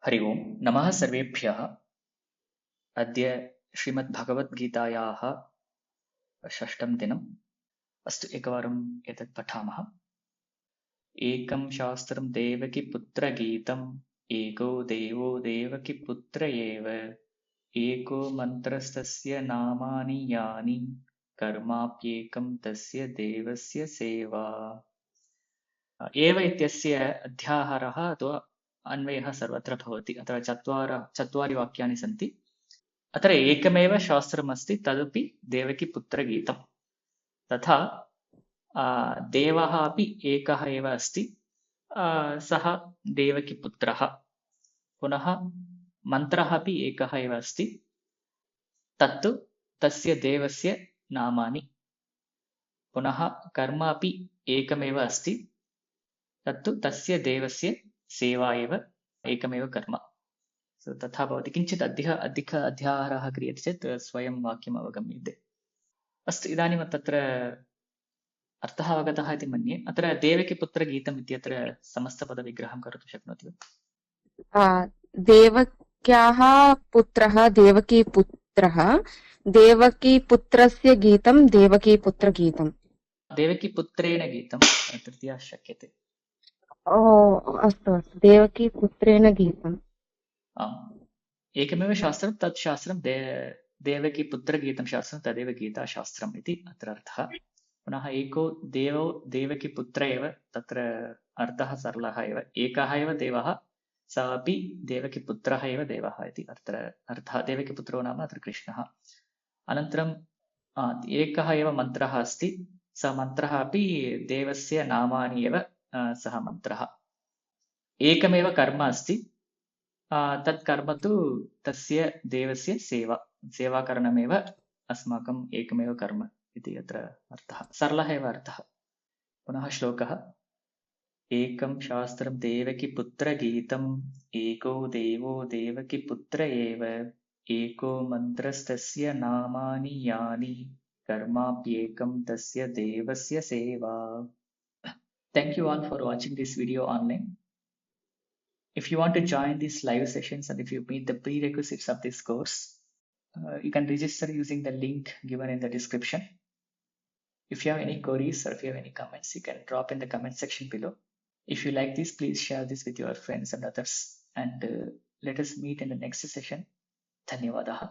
हरि ओम् नमः सर्वेभ्यः। अद्य श्रीमद्भगवद्गीतायाः षष्ठं दिनम्। अस्तु एकवारम् एतत् पठामः। एकं शास्त्रं देवकीपुत्रगीतम् एको देवो देवकीपुत्र एव एको मन्त्रस्तस्य नामानि यानि कर्माप्येकं तस्य देवस्य सेवा। एव इत्यस्य अध्याहारः अथवा अन्वयः सर्वत्र भवति। अत्र चत्वारि वाक्यानि सन्ति। अत्र एकमेव शास्त्रमस्ति, तदपि देवकीपुत्रगीतम्। तथा देवः अपि एकः एव अस्ति, सः देवकीपुत्रः। पुनः मन्त्रः अपि एकः एव अस्ति, तत्तु तस्य देवस्य नामानि। पुनः कर्म अपि एकमेव अस्ति, तत्तु तस्य देवस्य सेवा एव एकमेव कर्म। तथा भवति। किञ्चित् अधिक अध्याहारः क्रियते चेत् स्वयं वाक्यम् अवगम्यते। अस्तु, इदानीं तत्र अर्थः अवगतः इति मन्ये। अत्र देवकीपुत्रगीतम् इत्यत्र समस्तपदविग्रहं कर्तुं शक्नोति वा? देवक्याः पुत्रः देवकीपुत्रः, देवकीपुत्रस्य गीतं देवकीपुत्रगीतम्। देवकीपुत्रेण गीतं तृतीया शक्यते। अस्तु अस्तु, देवकीपुत्रेण गीतम्। आम्, एकमेव शास्त्रं, तत् शास्त्रं देवकीपुत्रगीतं शास्त्रं, तदेव गीताशास्त्रम् इति अत्र अर्थः। पुनः एको देवो देवकीपुत्र एव, तत्र अर्थः सरलः एव। एकः एव देवः, सः अपि देवकीपुत्रः एव देवः इति अत्र अर्थः। देवकीपुत्रो नाम अत्र कृष्णः। अनन्तरं एकः एव मन्त्रः अस्ति, सः मन्त्रः अपि देवस्य नामानि एव सः मन्त्रः। एकमेव कर्म अस्ति, तत् कर्म तु तस्य देवस्य सेवाकरणमेव अस्माकम् एकमेव कर्म इति अत्र अर्थः। सरलः एव अर्थः। पुनः श्लोकः। एकं शास्त्रं देवकीपुत्रगीतम् एको देवो देवकीपुत्र एव एको मन्त्रस्तस्य नामानि यानि कर्माप्येकं तस्य देवस्य सेवा. Thank you all for watching this video online. If you want to join these live sessions and if you meet the prerequisites of this course, you can register using the link given in the description. If you have any queries or if you have any comments, you can drop in the comment section below. If you like this, please share this with your friends and others, and let us meet in the next session. Dhanyavadaha.